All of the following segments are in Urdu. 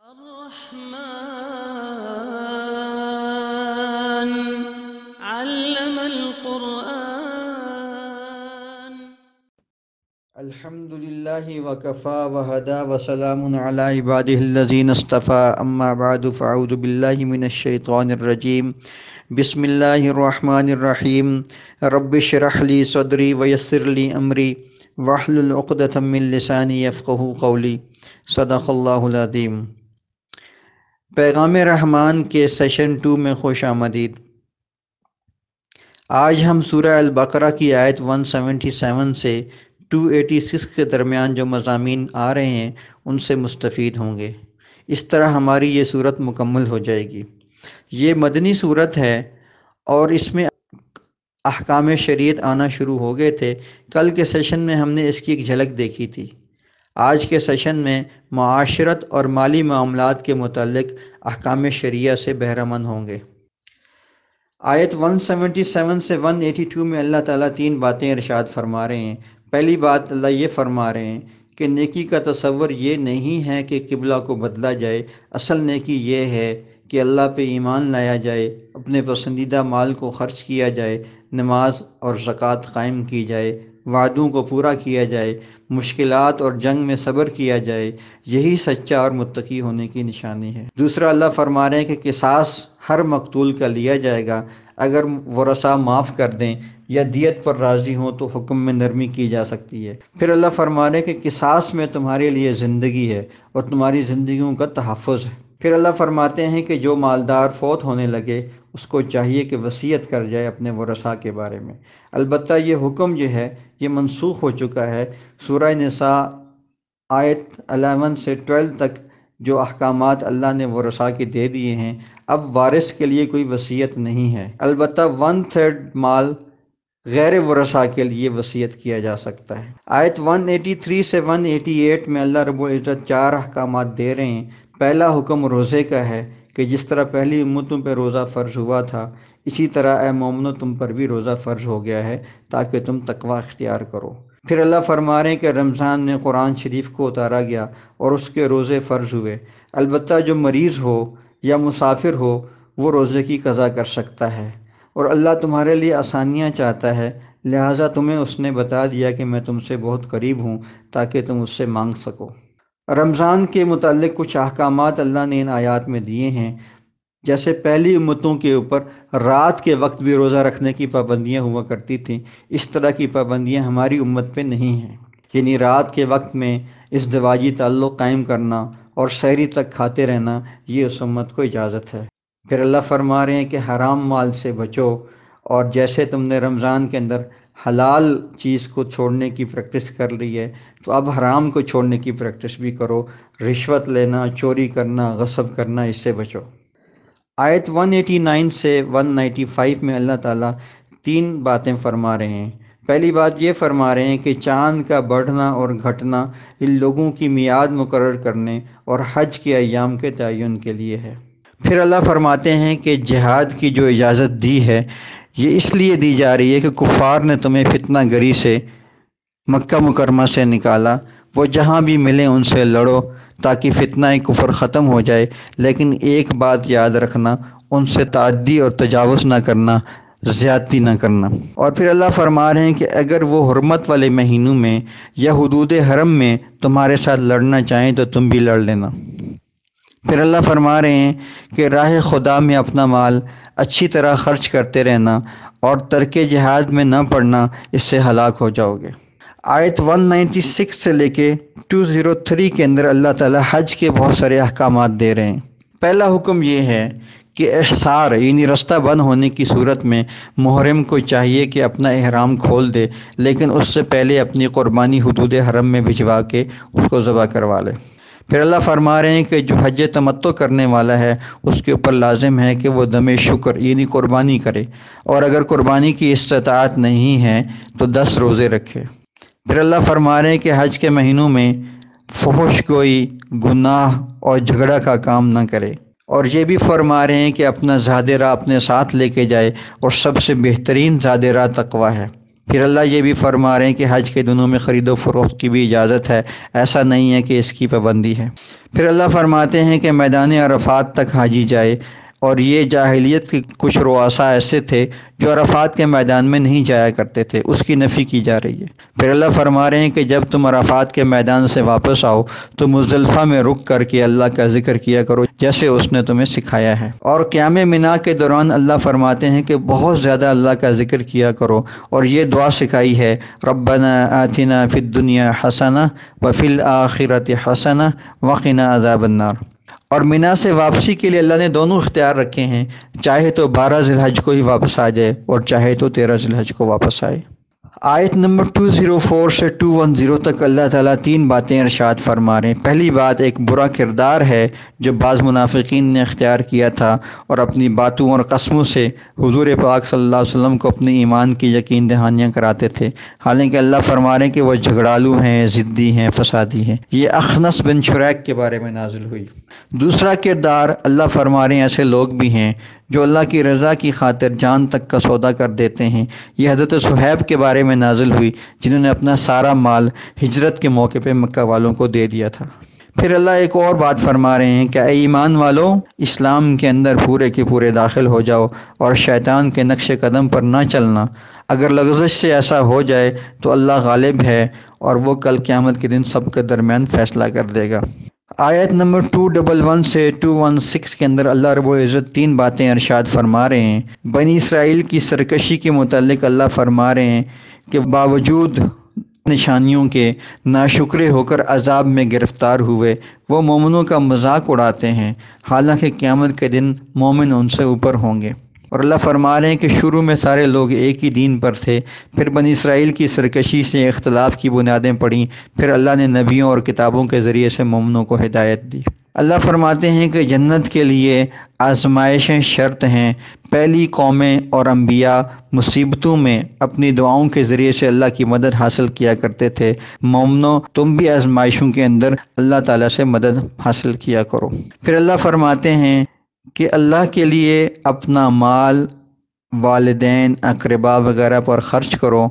الرحمن علم القرآن. الحمد لله وكفى وهدى وسلام على عباده الذين اصطفى أما بعد فأعوذ بالله من الشيطان الرجيم. بسم الله الرحمن الرحيم. رب اشرح لي صدري ويسر لي أمري واحلل عقدة من لساني يفقهوا قولي. صدق اللہ العظیم. پیغام رحمان کے سیشن 2 میں خوش آمدید. آج ہم سورہ البقرہ کی آیت 177 سے 286 کے درمیان جو مضامین آ رہے ہیں ان سے مستفید ہوں گے. اس طرح ہماری یہ صورت مکمل ہو جائے گی. یہ مدنی صورت ہے اور اس میں احکام شریعت آنا شروع ہو گئے تھے. کل کے سیشن میں ہم نے اس کی ایک جھلک دیکھی تھی. آج کے سیشن میں معاشرت اور مالی معاملات کے متعلق احکام شریعہ سے بہرہ مند ہوں گے. آیت 177 سے 182 میں اللہ تعالیٰ 3 باتیں ارشاد فرما رہے ہیں. پہلی بات اللہ یہ فرما رہے ہیں کہ نیکی کا تصور یہ نہیں ہے کہ قبلہ کو بدلا جائے. اصل نیکی یہ ہے کہ اللہ پہ ایمان لایا جائے، اپنے پسندیدہ مال کو خرچ کیا جائے، نماز اور زکوٰۃ قائم کی جائے، وعدوں کو پورا کیا جائے، مشکلات اور جنگ میں صبر کیا جائے. یہی سچا اور متقی ہونے کی نشانی ہے. دوسرا اللہ فرما رہے ہیں کہ قصاص ہر مقتول کا لیا جائے گا. اگر ورثاء معاف کر دیں یا دیت پر راضی ہوں تو حکم میں نرمی کی جا سکتی ہے. پھر اللہ فرما رہے ہیں کہ قصاص میں تمہارے لیے زندگی ہے اور تمہاری زندگیوں کا تحفظ ہے. پھر اللہ فرماتے ہیں کہ جو مالدار فوت ہونے لگے اس کو چاہیے کہ وصیت کر جائے اپنے ورثاء کے بارے میں. البتہ یہ حکم جو ہے یہ منسوخ ہو چکا ہے. سورہ نساء آیت 11 سے 12 تک جو احکامات اللہ نے ورثاء کے دے دیے ہیں، اب وارث کے لیے کوئی وصیت نہیں ہے. البتہ 1/3 مال غیر ورثاء کے لیے وصیت کیا جا سکتا ہے. آیت 183 سے 188 میں اللہ رب العزت 4 احکامات دے رہے ہیں. پہلا حکم روزے کا ہے کہ جس طرح پہلی امتوں پہ روزہ فرض ہوا تھا اسی طرح اے مومنو تم پر بھی روزہ فرض ہو گیا ہے تاکہ تم تقوی اختیار کرو. پھر اللہ فرما رہے ہیں کہ رمضان میں قرآن شریف کو اتارا گیا اور اس کے روزے فرض ہوئے. البتہ جو مریض ہو یا مسافر ہو وہ روزے کی قضا کر سکتا ہے اور اللہ تمہارے لیے آسانیاں چاہتا ہے، لہٰذا تمہیں اس نے بتا دیا کہ میں تم سے بہت قریب ہوں تاکہ تم اس سے مانگ سکو. رمضان کے متعلق کچھ احکامات اللہ نے ان آیات میں دیے ہیں. جیسے پہلی امتوں کے اوپر رات کے وقت بھی روزہ رکھنے کی پابندیاں ہوا کرتی تھیں، اس طرح کی پابندیاں ہماری امت پہ نہیں ہیں. یعنی رات کے وقت میں ازدواجی تعلق قائم کرنا اور سحری تک کھاتے رہنا یہ اس امت کو اجازت ہے. پھر اللہ فرما رہے ہیں کہ حرام مال سے بچو، اور جیسے تم نے رمضان کے اندر حلال چیز کو چھوڑنے کی پریکٹس کر لی ہے تو اب حرام کو چھوڑنے کی پریکٹس بھی کرو. رشوت لینا، چوری کرنا، غصب کرنا اس سے بچو. آیت 189 سے 195 میں اللہ تعالیٰ 3 باتیں فرما رہے ہیں. پہلی بات یہ فرما رہے ہیں کہ چاند کا بڑھنا اور گھٹنا ان لوگوں کی میعاد مقرر کرنے اور حج کے ایام کے تعین کے لیے ہے. پھر اللہ فرماتے ہیں کہ جہاد کی جو اجازت دی ہے یہ اس لیے دی جا رہی ہے کہ کفار نے تمہیں فتنہ گری سے مکہ مکرمہ سے نکالا. وہ جہاں بھی ملیں ان سے لڑو تاکہ فتنہ کفر ختم ہو جائے، لیکن ایک بات یاد رکھنا، ان سے تعدی اور تجاوز نہ کرنا، زیادتی نہ کرنا. اور پھر اللہ فرما رہے ہیں کہ اگر وہ حرمت والے مہینوں میں یا حدود حرم میں تمہارے ساتھ لڑنا چاہیں تو تم بھی لڑ لینا. پھر اللہ فرما رہے ہیں کہ راہ خدا میں اپنا مال اچھی طرح خرچ کرتے رہنا اور ترک جہاد میں نہ پڑنا، اس سے ہلاک ہو جاؤ گے. آیت 196 سے لے کے 203 کے اندر اللہ تعالیٰ حج کے بہت سارے احکامات دے رہے ہیں. پہلا حکم یہ ہے کہ احصار یعنی رستہ بند ہونے کی صورت میں محرم کو چاہیے کہ اپنا احرام کھول دے، لیکن اس سے پہلے اپنی قربانی حدود حرم میں بھجوا کے اس کو ذبح کروا لے. پھر اللہ فرما رہے ہیں کہ جو حج تمتع کرنے والا ہے اس کے اوپر لازم ہے کہ وہ دم شکر یعنی قربانی کرے، اور اگر قربانی کی استطاعت نہیں ہے تو 10 روزے رکھے. پھر اللہ فرما رہے ہیں کہ حج کے مہینوں میں فحش گوئی، گناہ اور جھگڑا کا کام نہ کرے، اور یہ بھی فرما رہے ہیں کہ اپنا زاد راہ اپنے ساتھ لے کے جائے، اور سب سے بہترین زاد راہ تقوی ہے. پھر اللہ یہ بھی فرما رہے ہیں کہ حج کے دنوں میں خرید و فروخت کی بھی اجازت ہے، ایسا نہیں ہے کہ اس کی پابندی ہے۔ پھر اللہ فرماتے ہیں کہ میدان عرفات تک حاجی جائے، اور یہ جاہلیت کے کچھ رؤساء ایسے تھے جو عرفات کے میدان میں نہیں جایا کرتے تھے، اس کی نفی کی جا رہی ہے۔ پھر اللہ فرما رہے ہیں کہ جب تم عرفات کے میدان سے واپس آؤ تو مزدلفہ میں رک کر کے اللہ کا ذکر کیا کرو جیسے اس نے تمہیں سکھایا ہے۔ اور قیام منا کے دوران اللہ فرماتے ہیں کہ بہت زیادہ اللہ کا ذکر کیا کرو، اور یہ دعا سکھائی ہے، ربنا آتنا فی الدنیا حسنہ وفی الآخرۃ حسنہ وقنا عذاب النار۔ اور منا سے واپسی کے لیے اللہ نے دونوں اختیار رکھے ہیں، چاہے تو 12 ذی الحج کو ہی واپس آ جائے اور چاہے تو 13 ذی الحج کو واپس آئے۔ آیت نمبر 204 سے 210 تک اللہ تعالیٰ 3 باتیں ارشاد فرما رہے ہیں۔ پہلی بات ایک برا کردار ہے جو بعض منافقین نے اختیار کیا تھا، اور اپنی باتوں اور قسموں سے حضور پاک صلی اللہ علیہ وسلم کو اپنے ایمان کی یقین دہانیاں کراتے تھے، حالانکہ اللہ فرما رہے ہیں کہ وہ جھگڑالو ہیں، ضدی ہیں، فسادی ہیں۔ یہ اخنس بن شریک کے بارے میں نازل ہوئی۔ دوسرا کردار اللہ فرما رہے ہیں ایسے لوگ بھی ہیں جو اللہ کی رضا کی خاطر جان تک کا سودا کر دیتے ہیں۔ یہ حضرت صہیب کے بارے میں نازل ہوئی جنہوں نے اپنا سارا مال ہجرت کے موقع پہ مکہ والوں کو دے دیا تھا۔ پھر اللہ ایک اور بات فرما رہے ہیں کہ اے ایمان والو، اسلام کے اندر پورے کے پورے داخل ہو جاؤ اور شیطان کے نقش قدم پر نہ چلنا۔ اگر لغزش سے ایسا ہو جائے تو اللہ غالب ہے اور وہ کل قیامت کے دن سب کے درمیان فیصلہ کر دے گا۔ آیت نمبر 211 سے 216 کے اندر اللہ رب العزت 3 باتیں ارشاد فرما رہے ہیں۔ بنی اسرائیل کی سرکشی کے متعلق اللہ فرما رہے ہیں کہ باوجود نشانیوں کے ناشکرے ہو کر عذاب میں گرفتار ہوئے، وہ مومنوں کا مذاق اڑاتے ہیں، حالانکہ قیامت کے دن مومن ان سے اوپر ہوں گے۔ اور اللہ فرما رہے ہیں کہ شروع میں سارے لوگ ایک ہی دین پر تھے، پھر بنی اسرائیل کی سرکشی سے اختلاف کی بنیادیں پڑیں، پھر اللہ نے نبیوں اور کتابوں کے ذریعے سے مومنوں کو ہدایت دی۔ اللہ فرماتے ہیں کہ جنت کے لیے آزمائشیں شرط ہیں۔ پہلی قومیں اور انبیاء مصیبتوں میں اپنی دعاؤں کے ذریعے سے اللہ کی مدد حاصل کیا کرتے تھے۔ مومنوں، تم بھی آزمائشوں کے اندر اللہ تعالیٰ سے مدد حاصل کیا کرو۔ پھر اللہ فرماتے ہیں کہ اللہ کے لیے اپنا مال، والدین، اقربا وغیرہ پر خرچ کرو،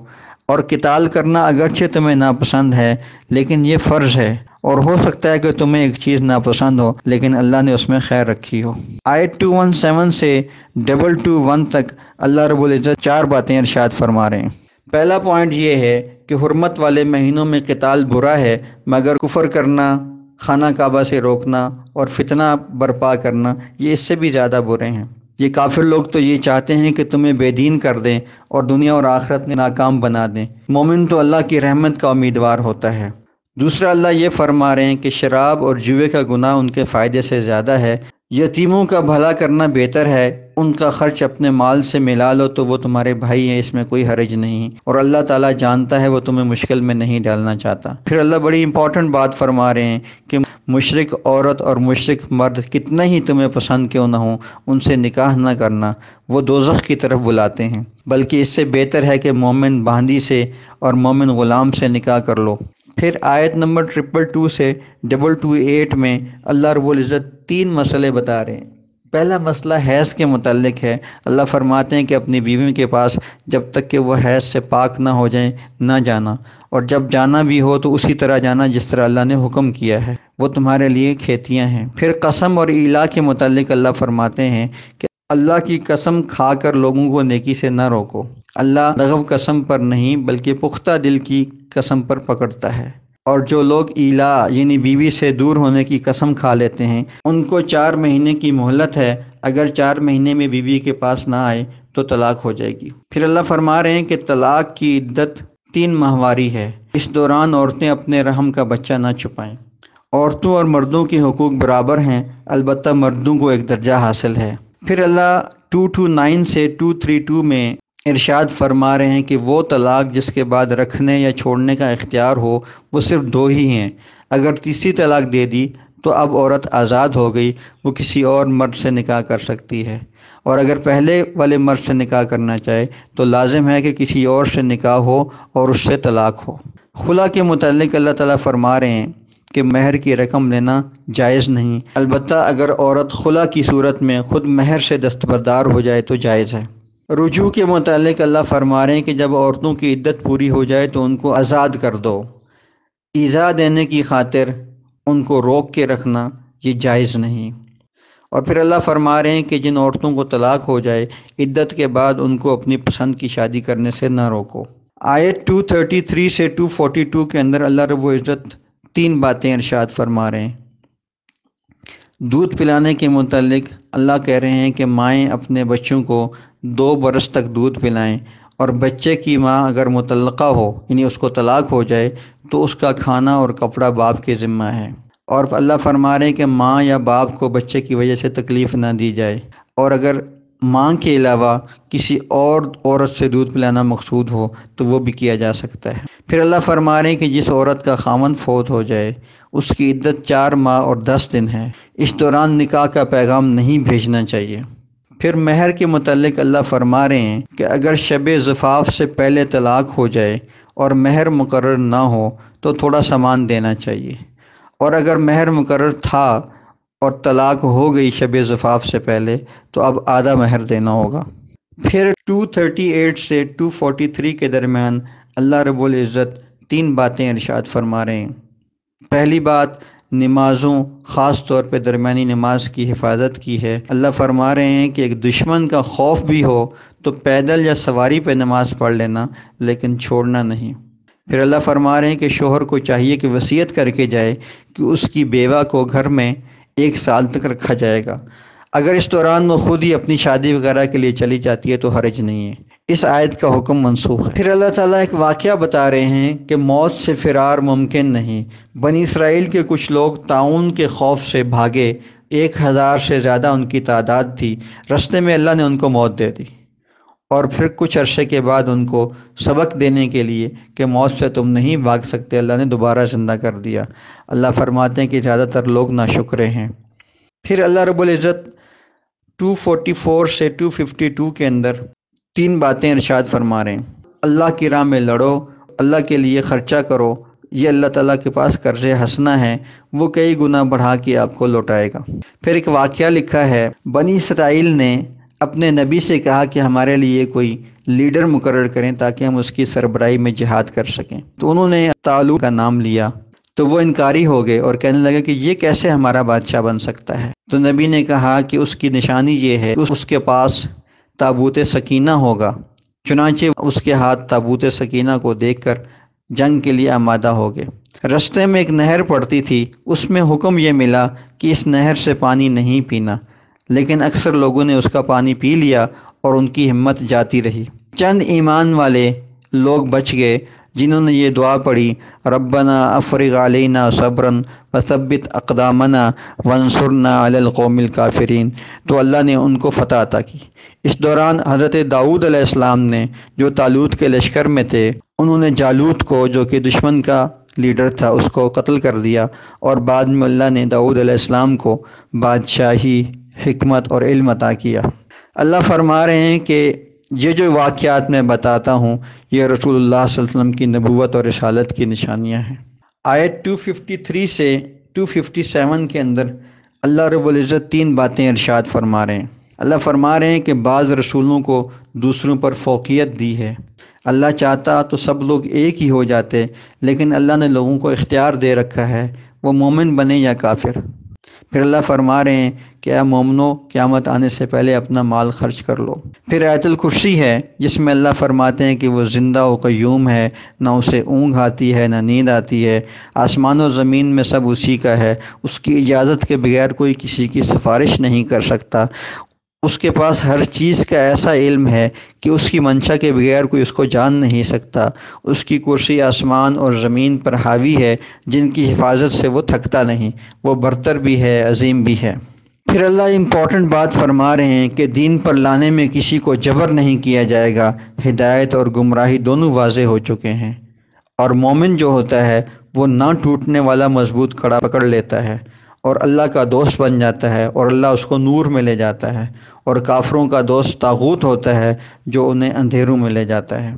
اور قتال کرنا اگرچہ تمہیں ناپسند ہے لیکن یہ فرض ہے، اور ہو سکتا ہے کہ تمہیں ایک چیز ناپسند ہو لیکن اللہ نے اس میں خیر رکھی ہو۔ آیت 217 سے 221 تک اللہ رب العزت 4 باتیں ارشاد فرما رہے ہیں۔ پہلا پوائنٹ یہ ہے کہ حرمت والے مہینوں میں قتال برا ہے، مگر کفر کرنا، خانہ کعبہ سے روکنا اور فتنہ برپا کرنا یہ اس سے بھی زیادہ برے ہیں۔ یہ کافر لوگ تو یہ چاہتے ہیں کہ تمہیں بے دین کر دیں اور دنیا اور آخرت میں ناکام بنا دیں۔ مومن تو اللہ کی رحمت کا امیدوار ہوتا ہے۔ دوسرا اللہ یہ فرما رہے ہیں کہ شراب اور جوئے کا گناہ ان کے فائدے سے زیادہ ہے۔ یتیموں کا بھلا کرنا بہتر ہے، ان کا خرچ اپنے مال سے ملا لو تو وہ تمہارے بھائی ہیں، اس میں کوئی حرج نہیں، اور اللہ تعالیٰ جانتا ہے وہ تمہیں مشکل میں نہیں ڈالنا چاہتا۔ پھر اللہ بڑی امپورٹنٹ بات فرما رہے ہیں کہ مشرک عورت اور مشرک مرد کتنا ہی تمہیں پسند کیوں نہ ہوں، ان سے نکاح نہ کرنا، وہ دوزخ کی طرف بلاتے ہیں، بلکہ اس سے بہتر ہے کہ مومن باندی سے اور مومن غلام سے نکاح کر لو۔ پھر آیت نمبر 222 سے 228 میں اللہ رب العزت 3 مسئلے بتا رہے ہیں۔ پہلا مسئلہ حیض کے متعلق ہے۔ اللہ فرماتے ہیں کہ اپنی بیوی کے پاس جب تک کہ وہ حیض سے پاک نہ ہو جائیں نہ جانا، اور جب جانا بھی ہو تو اسی طرح جانا جس طرح اللہ نے حکم کیا ہے، وہ تمہارے لیے کھیتیاں ہیں۔ پھر قسم اور ایلا کے متعلق اللہ فرماتے ہیں کہ اللہ کی قسم کھا کر لوگوں کو نیکی سے نہ روکو۔ اللہ لغو قسم پر نہیں بلکہ پختہ دل کی قسم پر پکڑتا ہے، اور جو لوگ ایلا یعنی بیوی سے دور ہونے کی قسم کھا لیتے ہیں ان کو 4 مہینے کی مہلت ہے، اگر 4 مہینے میں بیوی کے پاس نہ آئے تو طلاق ہو جائے گی۔ پھر اللہ فرما رہے ہیں کہ طلاق کی عدت 3 ماہواری ہے، اس دوران عورتیں اپنے رحم کا بچہ نہ چھپائیں۔ عورتوں اور مردوں کے حقوق برابر ہیں، البتہ مردوں کو ایک درجہ حاصل ہے۔ پھر اللہ 229 سے 232 میں ارشاد فرما رہے ہیں کہ وہ طلاق جس کے بعد رکھنے یا چھوڑنے کا اختیار ہو وہ صرف 2 ہی ہیں۔ اگر تیسری طلاق دے دی تو اب عورت آزاد ہو گئی، وہ کسی اور مرد سے نکاح کر سکتی ہے، اور اگر پہلے والے مرد سے نکاح کرنا چاہے تو لازم ہے کہ کسی اور سے نکاح ہو اور اس سے طلاق ہو۔ خلا کے متعلق اللہ تعالیٰ فرما رہے ہیں کہ مہر کی رقم لینا جائز نہیں، البتہ اگر عورت خلا کی صورت میں خود مہر سے دستبردار ہو جائے تو جائز ہے۔ رجوع کے متعلق اللہ فرما رہے ہیں کہ جب عورتوں کی عدت پوری ہو جائے تو ان کو آزاد کر دو۔ ایذا دینے کی خاطر ان کو روک کے رکھنا یہ جائز نہیں۔ اور پھر اللہ فرما رہے ہیں کہ جن عورتوں کو طلاق ہو جائے عدت کے بعد ان کو اپنی پسند کی شادی کرنے سے نہ روکو۔ آیت 233 سے 242 کے اندر اللہ رب العزت 3 باتیں ارشاد فرما رہے ہیں۔ دودھ پلانے کے متعلق اللہ کہہ رہے ہیں کہ مائیں اپنے بچوں کو 2 برس تک دودھ پلائیں، اور بچے کی ماں اگر مطلقہ ہو یعنی اس کو طلاق ہو جائے تو اس کا کھانا اور کپڑا باپ کے ذمہ ہے۔ اور اللہ فرما رہے ہیں کہ ماں یا باپ کو بچے کی وجہ سے تکلیف نہ دی جائے، اور اگر ماں کے علاوہ کسی اور عورت سے دودھ پلانا مقصود ہو تو وہ بھی کیا جا سکتا ہے۔ پھر اللہ فرما رہے ہیں کہ جس عورت کا خاوند فوت ہو جائے اس کی عدت 4 ماہ اور 10 دن ہے، اس دوران نکاح کا پیغام نہیں بھیجنا چاہیے۔ پھر مہر کے متعلق اللہ فرما رہے ہیں کہ اگر شب زفاف سے پہلے طلاق ہو جائے اور مہر مقرر نہ ہو تو تھوڑا سامان دینا چاہیے، اور اگر مہر مقرر تھا اور طلاق ہو گئی شب زفاف سے پہلے تو اب آدھا مہر دینا ہوگا۔ پھر 238 سے 243 کے درمیان اللہ رب العزت 3 باتیں ارشاد فرما رہے ہیں۔ پہلی بات نمازوں، خاص طور پہ درمیانی نماز کی حفاظت کی ہے۔ اللہ فرما رہے ہیں کہ ایک دشمن کا خوف بھی ہو تو پیدل یا سواری پہ نماز پڑھ لینا، لیکن چھوڑنا نہیں۔ پھر اللہ فرما رہے ہیں کہ شوہر کو چاہیے کہ وصیت کر کے جائے کہ اس کی بیوہ کو گھر میں 1 سال تک رکھا جائے گا۔ اگر اس دوران وہ خود ہی اپنی شادی وغیرہ کے لیے چلی جاتی ہے تو حرج نہیں ہے۔ اس آیت کا حکم منسوخ ہے۔ پھر اللہ تعالیٰ ایک واقعہ بتا رہے ہیں کہ موت سے فرار ممکن نہیں۔ بنی اسرائیل کے کچھ لوگ طاعون کے خوف سے بھاگے، 1000 سے زیادہ ان کی تعداد تھی۔ رستے میں اللہ نے ان کو موت دے دی، اور پھر کچھ عرصے کے بعد ان کو سبق دینے کے لیے کہ موت سے تم نہیں بھاگ سکتے، اللہ نے دوبارہ زندہ کر دیا۔ اللہ فرماتے ہیں کہ زیادہ تر لوگ ناشکرے ہیں۔ پھر اللہ رب العزت 244 سے 252 کے اندر 3 باتیں ارشاد فرما رہے ہیں۔ اللہ کی راہ میں لڑو، اللہ کے لیے خرچہ کرو، یہ اللہ تعالیٰ کے پاس قرض حسنہ ہے، وہ کئی گنا بڑھا کے آپ کو لوٹائے گا۔ پھر ایک واقعہ لکھا ہے، بنی اسرائیل نے اپنے نبی سے کہا کہ ہمارے لیے کوئی لیڈر مقرر کریں تاکہ ہم اس کی سربراہی میں جہاد کر سکیں، تو انہوں نے طالوت کا نام لیا، تو وہ انکاری ہو گئے اور کہنے لگے کہ یہ کیسے ہمارا بادشاہ بن سکتا ہے۔ تو نبی نے کہا کہ اس کی نشانی یہ ہے کہ اس کے پاس تابوت سکینہ ہوگا۔ چنانچہ اس کے ہاتھ تابوت سکینہ کو دیکھ کر جنگ کے لیے آمادہ ہو گئے۔ رستے میں ایک نہر پڑتی تھی، اس میں حکم یہ ملا کہ اس نہر سے پانی نہیں پینا، لیکن اکثر لوگوں نے اس کا پانی پی لیا اور ان کی ہمت جاتی رہی۔ چند ایمان والے لوگ بچ گئے جنہوں نے یہ دعا پڑھی، ربنا افرغ علینا صبرا وثبت اقدامنا وانصرنا علی القوم الکافرین، تو اللہ نے ان کو فتح عطا کی۔ اس دوران حضرت داؤد علیہ السلام نے جو طالوت کے لشکر میں تھے، انہوں نے جالوت کو جو کہ دشمن کا لیڈر تھا اس کو قتل کر دیا، اور بعد میں اللہ نے داؤد علیہ السلام کو بادشاہی، حکمت اور علم عطا کیا۔ اللہ فرما رہے ہیں کہ یہ جو واقعات میں بتاتا ہوں یہ رسول اللہ صلی اللہ علیہ وسلم کی نبوت اور رسالت کی نشانیاں ہیں۔ آیت 253 سے 257 کے اندر اللہ رب العزت 3 باتیں ارشاد فرما رہے ہیں۔ اللہ فرما رہے ہیں کہ بعض رسولوں کو دوسروں پر فوقیت دی ہے۔ اللہ چاہتا تو سب لوگ ایک ہی ہو جاتے، لیکن اللہ نے لوگوں کو اختیار دے رکھا ہے، وہ مومن بنے یا کافر۔ پھر اللہ فرما رہے ہیں کہ اے مومنو، قیامت آنے سے پہلے اپنا مال خرچ کر لو۔ پھر آیت الکرسی ہے جس میں اللہ فرماتے ہیں کہ وہ زندہ و قیوم ہے، نہ اسے اونگ آتی ہے نہ نیند آتی ہے، آسمان و زمین میں سب اسی کا ہے، اس کی اجازت کے بغیر کوئی کسی کی سفارش نہیں کر سکتا، اس کے پاس ہر چیز کا ایسا علم ہے کہ اس کی منشا کے بغیر کوئی اس کو جان نہیں سکتا، اس کی کرسی آسمان اور زمین پر حاوی ہے، جن کی حفاظت سے وہ تھکتا نہیں، وہ برتر بھی ہے، عظیم بھی ہے۔ پھر اللہ امپورٹنٹ بات فرما رہے ہیں کہ دین پر لانے میں کسی کو جبر نہیں کیا جائے گا، ہدایت اور گمراہی دونوں واضح ہو چکے ہیں، اور مومن جو ہوتا ہے وہ نہ ٹوٹنے والا مضبوط کڑا پکڑ لیتا ہے اور اللہ کا دوست بن جاتا ہے، اور اللہ اس کو نور میں لے جاتا ہے، اور کافروں کا دوست طاغوت ہوتا ہے جو انہیں اندھیروں میں لے جاتا ہے۔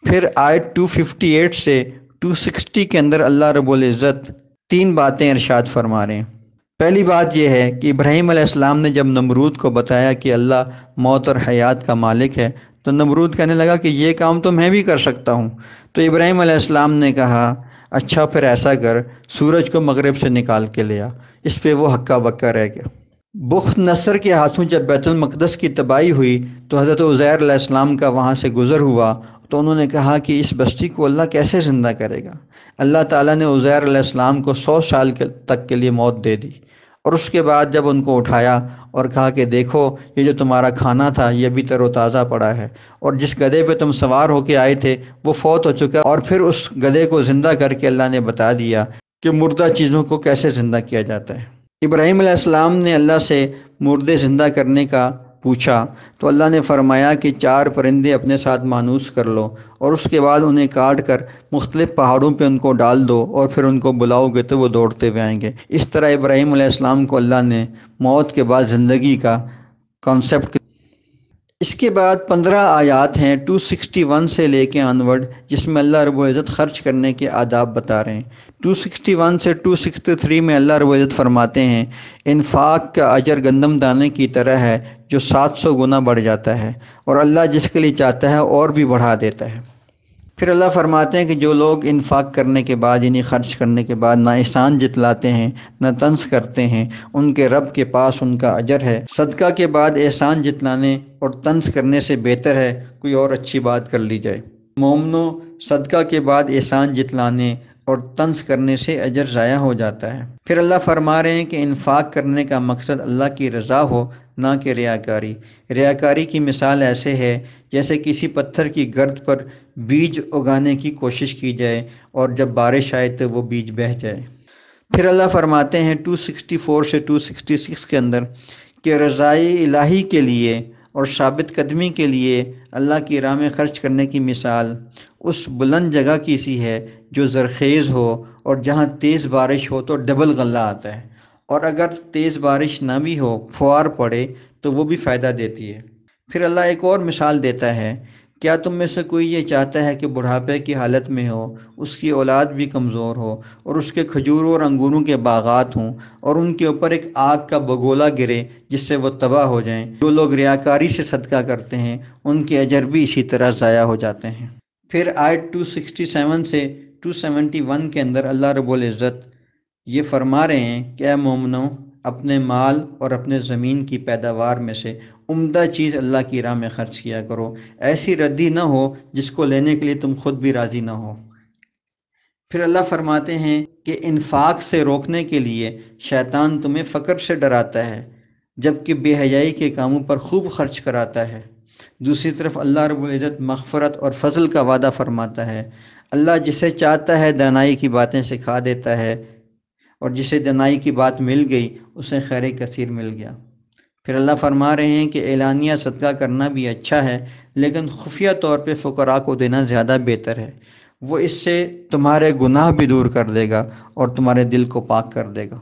پھر آیت 258 سے 260 کے اندر اللہ رب العزت 3 باتیں ارشاد فرما رہے ہیں۔ پہلی بات یہ ہے کہ ابراہیم علیہ السلام نے جب نمرود کو بتایا کہ اللہ موت اور حیات کا مالک ہے تو نمرود کہنے لگا کہ یہ کام تو میں بھی کر سکتا ہوں۔ تو ابراہیم علیہ السلام نے کہا اچھا پھر ایسا کر، سورج کو مغرب سے نکال کے لیا۔ اس پہ وہ ہکا بکا رہ گیا۔ بخت نصر کے ہاتھوں جب بیت المقدس کی تباہی ہوئی تو حضرت عزیر علیہ السلام کا وہاں سے گزر ہوا تو انہوں نے کہا کہ اس بستی کو اللہ کیسے زندہ کرے گا؟ اللہ تعالیٰ نے عزیر علیہ السلام کو 100 سال تک کے لیے موت دے دی، اور اس کے بعد جب ان کو اٹھایا اور کہا کہ دیکھو یہ جو تمہارا کھانا تھا یہ بھی تر و تازہ پڑا ہے، اور جس گدھے پہ تم سوار ہو کے آئے تھے وہ فوت ہو چکا، اور پھر اس گدھے کو زندہ کر کے اللہ نے بتا دیا کہ مردہ چیزوں کو کیسے زندہ کیا جاتا ہے۔ ابراہیم علیہ السلام نے اللہ سے مردے زندہ کرنے کا پوچھا تو اللہ نے فرمایا کہ 4 پرندے اپنے ساتھ مانوس کر لو، اور اس کے بعد انہیں کاٹ کر مختلف پہاڑوں پہ ان کو ڈال دو، اور پھر ان کو بلاؤ گے تو وہ دوڑتے ہوئے آئیں گے۔ اس طرح ابراہیم علیہ السلام کو اللہ نے موت کے بعد زندگی کا کانسیپٹ۔ اس کے بعد 15 آیات ہیں 261 سے لے کے آنورڈ، جس میں اللہ رب العزت خرچ کرنے کے آداب بتا رہے ہیں۔ 261 سے 263 میں اللہ رب العزت فرماتے ہیں انفاق کا اجر گندم دانے کی طرح ہے جو 700 گنا بڑھ جاتا ہے، اور اللہ جس کے لیے چاہتا ہے اور بھی بڑھا دیتا ہے۔ پھر اللہ فرماتے ہیں کہ جو لوگ انفاق کرنے کے بعد یعنی خرچ کرنے کے بعد نہ احسان جتلاتے ہیں نہ طنز کرتے ہیں، ان کے رب کے پاس ان کا اجر ہے۔ صدقہ کے بعد احسان جتلانے اور طنز کرنے سے بہتر ہے کوئی اور اچھی بات کر لی جائے۔ مومنو، صدقہ کے بعد احسان جتلانے اور طنز کرنے سے اجر ضائع ہو جاتا ہے۔ پھر اللہ فرما رہے ہیں کہ انفاق کرنے کا مقصد اللہ کی رضا ہو، نہ کہ ریاکاری۔ ریاکاری کی مثال ایسے ہے جیسے کسی پتھر کی گرد پر بیج اگانے کی کوشش کی جائے اور جب بارش آئے تو وہ بیج بہہ جائے۔ پھر اللہ فرماتے ہیں 264 سے 266 کے اندر کہ رضائے الہی کے لیے اور ثابت قدمی کے لیے اللہ کی راہ میں خرچ کرنے کی مثال اس بلند جگہ کی سی ہے جو زرخیز ہو، اور جہاں تیز بارش ہو تو ڈبل غلہ آتا ہے، اور اگر تیز بارش نہ بھی ہو فوار پڑے تو وہ بھی فائدہ دیتی ہے۔ پھر اللہ ایک اور مثال دیتا ہے، کیا تم میں سے کوئی یہ چاہتا ہے کہ بڑھاپے کی حالت میں ہو، اس کی اولاد بھی کمزور ہو، اور اس کے کھجوروں اور انگوروں کے باغات ہوں، اور ان کے اوپر ایک آگ کا بگولا گرے جس سے وہ تباہ ہو جائیں؟ جو لوگ ریاکاری سے صدقہ کرتے ہیں ان کے اجر بھی اسی طرح ضائع ہو جاتے ہیں۔ پھر آیت 267 سے 271 کے اندر اللہ رب العزت یہ فرما رہے ہیں کہ اے مومنو، اپنے مال اور اپنے زمین کی پیداوار میں سے عمدہ چیز اللہ کی راہ میں خرچ کیا کرو، ایسی ردی نہ ہو جس کو لینے کے لیے تم خود بھی راضی نہ ہو۔ پھر اللہ فرماتے ہیں کہ انفاق سے روکنے کے لیے شیطان تمہیں فقر سے ڈراتا ہے، جبکہ بے حیائی کے کاموں پر خوب خرچ کراتا ہے۔ دوسری طرف اللہ رب العزت مغفرت اور فضل کا وعدہ فرماتا ہے۔ اللہ جسے چاہتا ہے دانائی کی باتیں سکھا دیتا ہے، اور جسے دانائی کی بات مل گئی اسے خیر کثیر مل گیا۔ پھر اللہ فرما رہے ہیں کہ اعلانیہ صدقہ کرنا بھی اچھا ہے، لیکن خفیہ طور پہ فقراء کو دینا زیادہ بہتر ہے، وہ اس سے تمہارے گناہ بھی دور کر دے گا اور تمہارے دل کو پاک کر دے گا۔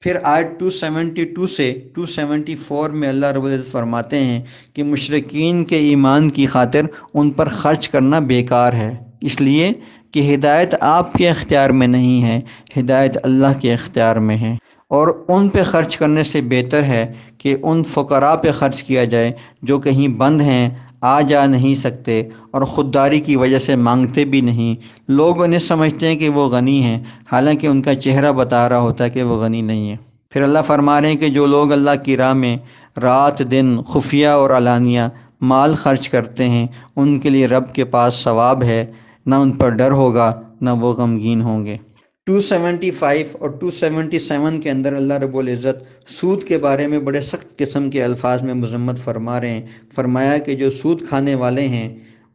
پھر آیت 272 سے 274 میں اللہ رب العزت فرماتے ہیں کہ مشرکین کے ایمان کی خاطر ان پر خرچ کرنا بیکار ہے، اس لیے کہ ہدایت آپ کے اختیار میں نہیں ہے، ہدایت اللہ کے اختیار میں ہے، اور ان پہ خرچ کرنے سے بہتر ہے کہ ان فقراء پہ خرچ کیا جائے جو کہیں بند ہیں، آ جا نہیں سکتے، اور خودداری کی وجہ سے مانگتے بھی نہیں۔ لوگ انہیں سمجھتے ہیں کہ وہ غنی ہیں، حالانکہ ان کا چہرہ بتا رہا ہوتا ہے کہ وہ غنی نہیں ہے۔ پھر اللہ فرما رہے ہیں کہ جو لوگ اللہ کی راہ میں رات دن خفیہ اور علانیہ مال خرچ کرتے ہیں ان کے لیے رب کے پاس ثواب ہے، نہ ان پر ڈر ہوگا نہ وہ غمگین ہوں گے۔ 275 اور 277 کے اندر اللہ رب العزت سود کے بارے میں بڑے سخت قسم کے الفاظ میں مذمت فرما رہے ہیں۔ فرمایا کہ جو سود کھانے والے ہیں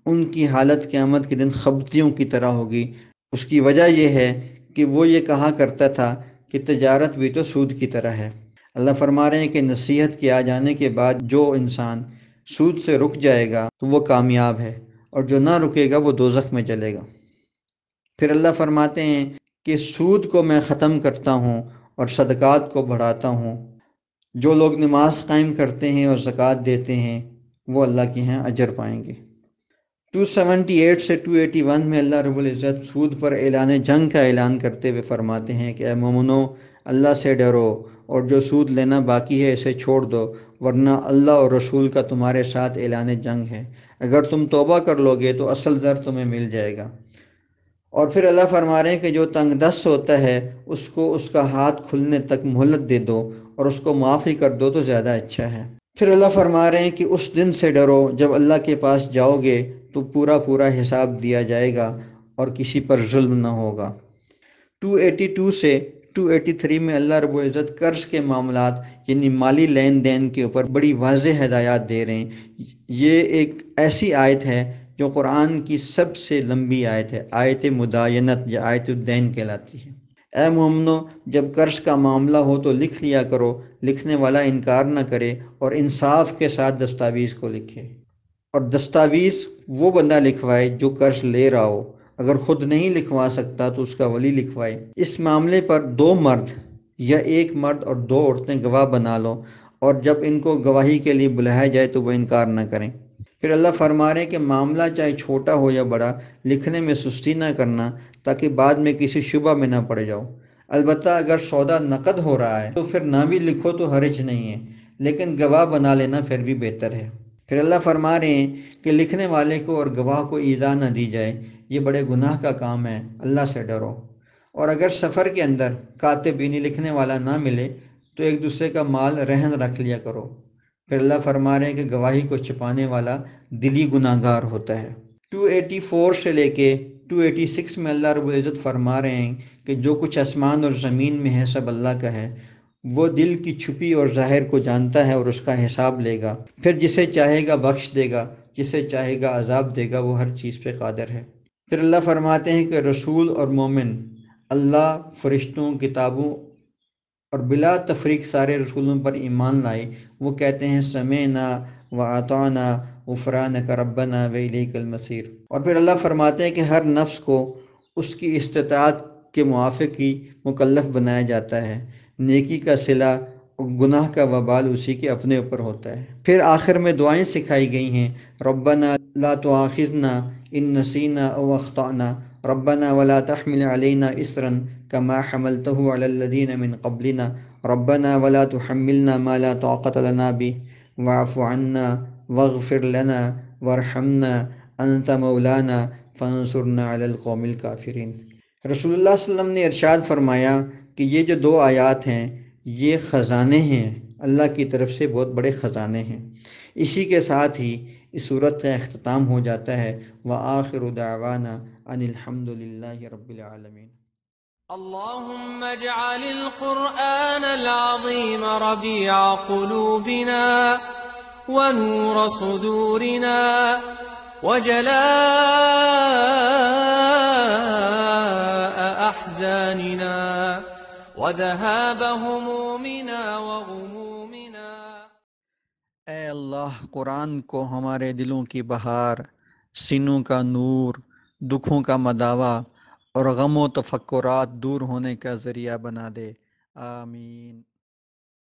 ان کی حالت قیامت کے دن خبتیوں کی طرح ہوگی۔ اس کی وجہ یہ ہے کہ وہ یہ کہا کرتا تھا کہ تجارت بھی تو سود کی طرح ہے۔ اللہ فرما رہے ہیں کہ نصیحت کے آ جانے کے بعد جو انسان سود سے رک جائے گا تو وہ کامیاب ہے، اور جو نہ رکے گا وہ دوزخ میں جلے گا۔ پھر اللہ فرماتے ہیں کہ سود کو میں ختم کرتا ہوں اور صدقات کو بڑھاتا ہوں۔ جو لوگ نماز قائم کرتے ہیں اور زکوٰۃ دیتے ہیں وہ اللہ کے ہاں اجر پائیں گے۔ 278 سے 281 میں اللہ رب العزت سود پر اعلان جنگ کا اعلان کرتے ہوئے فرماتے ہیں کہ اے مومنو، اللہ سے ڈرو اور جو سود لینا باقی ہے اسے چھوڑ دو، ورنہ اللہ اور رسول کا تمہارے ساتھ اعلان جنگ ہے۔ اگر تم توبہ کر لو گے تو اصل زر تمہیں مل جائے گا۔ اور پھر اللہ فرما رہے ہیں کہ جو تنگ دست ہوتا ہے اس کو اس کا ہاتھ کھلنے تک مہلت دے دو، اور اس کو معاف ہی کر دو تو زیادہ اچھا ہے۔ پھر اللہ فرما رہے ہیں کہ اس دن سے ڈرو جب اللہ کے پاس جاؤ گے تو پورا پورا حساب دیا جائے گا اور کسی پر ظلم نہ ہوگا۔ 282 سے 283 میں اللہ رب العزت قرض کے معاملات یعنی مالی لین دین کے اوپر بڑی واضح ہدایات دے رہے ہیں۔ یہ ایک ایسی آیت ہے جو قرآن کی سب سے لمبی آیت ہے، آیت مداینت یا آیت الدین کہلاتی ہے۔ اے مومنو، جب قرض کا معاملہ ہو تو لکھ لیا کرو، لکھنے والا انکار نہ کرے اور انصاف کے ساتھ دستاویز کو لکھے، اور دستاویز وہ بندہ لکھوائے جو قرض لے رہا ہو، اگر خود نہیں لکھوا سکتا تو اس کا ولی لکھوائے۔ اس معاملے پر 2 مرد یا 1 مرد اور 2 عورتیں گواہ بنا لو، اور جب ان کو گواہی کے لیے بلایا جائے تو وہ انکار نہ کریں۔ پھر اللہ فرما رہے ہیں کہ معاملہ چاہے چھوٹا ہو یا بڑا، لکھنے میں سستی نہ کرنا تاکہ بعد میں کسی شبہ میں نہ پڑ جاؤ۔ البتہ اگر سودا نقد ہو رہا ہے تو پھر نہ بھی لکھو تو حرج نہیں ہے، لیکن گواہ بنا لینا پھر بھی بہتر ہے۔ پھر اللہ فرما رہے ہیں کہ لکھنے والے کو اور گواہ کو ایذا نہ دی جائے، یہ بڑے گناہ کا کام ہے، اللہ سے ڈرو۔ اور اگر سفر کے اندر کاتب یعنی لکھنے والا نہ ملے تو ایک دوسرے کا مال رہن رکھ لیا کرو۔ پھر اللہ فرما رہے ہیں کہ گواہی کو چھپانے والا دلی گناہ گار ہوتا ہے۔ 284 سے لے کے 286 میں اللہ رب العزت فرما رہے ہیں کہ جو کچھ آسمان اور زمین میں ہے سب اللہ کا ہے، وہ دل کی چھپی اور ظاہر کو جانتا ہے اور اس کا حساب لے گا، پھر جسے چاہے گا بخش دے گا، جسے چاہے گا عذاب دے گا، وہ ہر چیز پہ قادر ہے۔ پھر اللہ فرماتے ہیں کہ رسول اور مومن اللہ، فرشتوں، کتابوں اور بلا تفریق سارے رسولوں پر ایمان لائے، وہ کہتے ہیں سمعنا وأطعنا غفرانک ربنا وإلیک المصیر۔ اور پھر اللہ فرماتے ہیں کہ ہر نفس کو اس کی استطاعت کے موافق ہی مکلف بنایا جاتا ہے، نیکی کا صلہ اور گناہ کا وبال اسی کے اپنے اوپر ہوتا ہے۔ پھر آخر میں دعائیں سکھائی گئی ہیں، ربنا لا تؤاخذنا ان نسینا او اخطأنا ربنا ولا تحمل علينا إصرا كما حملته على الذين من قبلنا ربنا ولا تحملنا ما لا طاقة لنا به واعف عنا واغفر لنا وارحمنا انت مولانا فانصرنا على القوم الكافرین۔ رسول اللہ صلی اللہ علیہ وسلم نے ارشاد فرمایا کہ یہ جو 2 آیات ہیں یہ خزانے ہیں، اللہ کی طرف سے بہت بڑے خزانے ہیں۔ اسی کے ساتھ ہی اس صورت کا اختتام ہو جاتا ہے، وآخر دعوانا ان الحمد للہ رب العالمین۔ اللهم اجعل القرآن العظيم ربيع قلوبنا ونور صدورنا وجلاء أحزاننا وذهاب همومنا وغمومنا۔ اے اللہ، قرآن کو ہمارے دلوں کی بہار، سینوں کا نور، دکھوں کا مداوا اور غم و تفکرات دور ہونے کا ذریعہ بنا دے، آمین۔